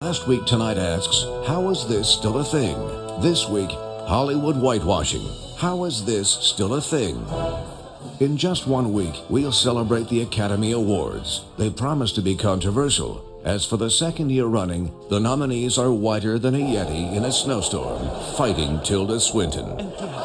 Last Week Tonight asks, how is this still a thing? This week, Hollywood whitewashing. How is this still a thing? In just 1 week, we'll celebrate the Academy Awards. They promise to be controversial, as for the second year running, the nominees are whiter than a Yeti in a snowstorm, fighting Tilda Swinton.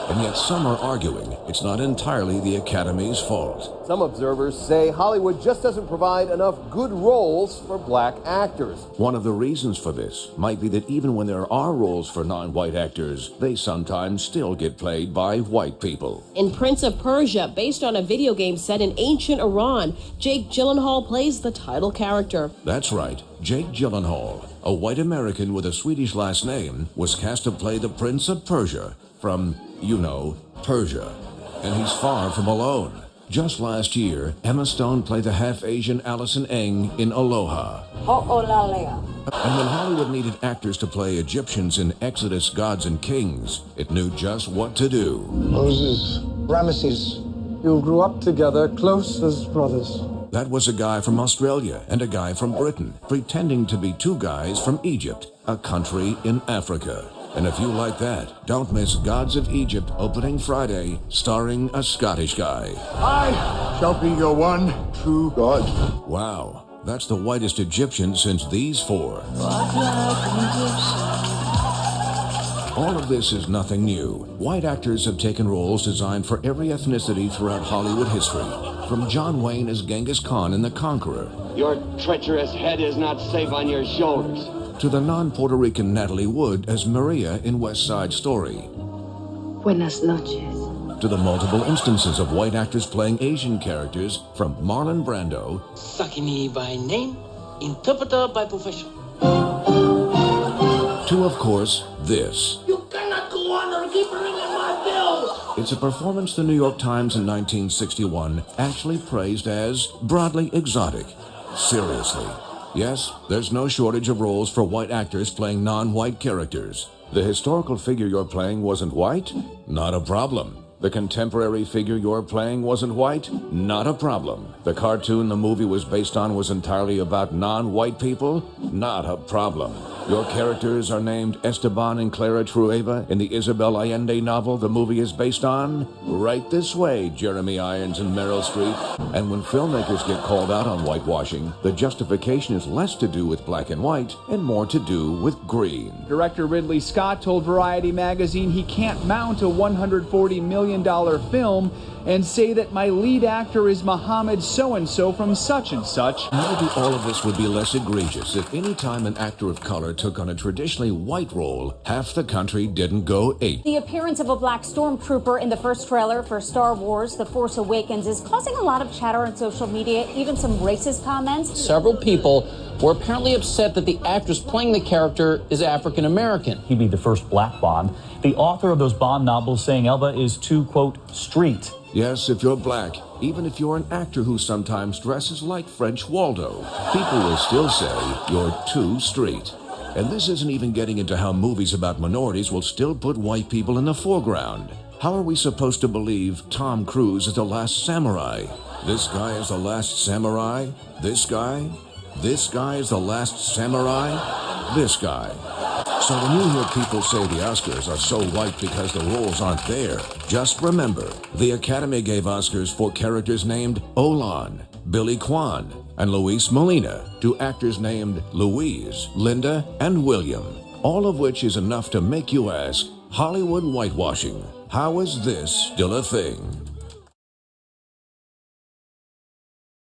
And yet some are arguing it's not entirely the Academy's fault. Some observers say Hollywood just doesn't provide enough good roles for black actors. One of the reasons for this might be that even when there are roles for non-white actors, they sometimes still get played by white people. In Prince of Persia, based on a video game set in ancient Iran, Jake Gyllenhaal plays the title character. That's right. Jake Gyllenhaal, a white American with a Swedish last name, was cast to play the Prince of Persia from, Persia. And he's far from alone. Just last year, Emma Stone played the half-Asian Allison Eng in Aloha. And when Hollywood needed actors to play Egyptians in Exodus, Gods and Kings, it knew just what to do. Moses, Ramesses, you grew up together, close as brothers. That was a guy from Australia and a guy from Britain, pretending to be two guys from Egypt, a country in Africa. And if you like that, don't miss Gods of Egypt opening Friday, starring a Scottish guy. I shall be your one true God. Wow, that's the whitest Egyptian since these four. All of this is nothing new. White actors have taken roles designed for every ethnicity throughout Hollywood history. From John Wayne as Genghis Khan in The Conqueror. Your treacherous head is not safe on your shoulders. To the non-Puerto Rican Natalie Wood as Maria in West Side Story. Buenas noches. To the multiple instances of white actors playing Asian characters, from Marlon Brando. Sakini by name, interpreter by profession. To, of course, this. You cannot go on or keep ringing my bells. It's a performance the New York Times in 1961 actually praised as broadly exotic. Seriously. Yes, there's no shortage of roles for white actors playing non-white characters. The historical figure you're playing wasn't white? Not a problem. The contemporary figure you're playing wasn't white? Not a problem. The cartoon the movie was based on was entirely about non-white people? Not a problem. Your characters are named Esteban and Clara Trueba in the Isabel Allende novel the movie is based on? Right this way, Jeremy Irons and Meryl Streep. And when filmmakers get called out on whitewashing, the justification is less to do with black and white and more to do with green. Director Ridley Scott told Variety magazine he can't mount a $140 million film and say that my lead actor is Mohammed so-and-so from such and such. Maybe all of this would be less egregious if any time an actor of color took on a traditionally white role, half the country didn't go ape. The appearance of a black stormtrooper in the first trailer for Star Wars The Force Awakens is causing a lot of chatter on social media, even some racist comments. Several people were apparently upset that the actress playing the character is African American. He'd be the first black Bond. The author of those Bond novels saying Elba is too, quote, street. Yes, if you're black, even if you're an actor who sometimes dresses like French Waldo, people will still say you're too street. And this isn't even getting into how movies about minorities will still put white people in the foreground. How are we supposed to believe Tom Cruise is the last samurai? This guy is the last samurai? This guy? This guy is the last samurai? This guy. So when you hear people say the Oscars are so white because the roles aren't there, just remember, the Academy gave Oscars for characters named Olan, Billy Kwan, and Luis Molina to actors named Louise, Linda, and William, all of which is enough to make you ask, Hollywood whitewashing, how is this still a thing?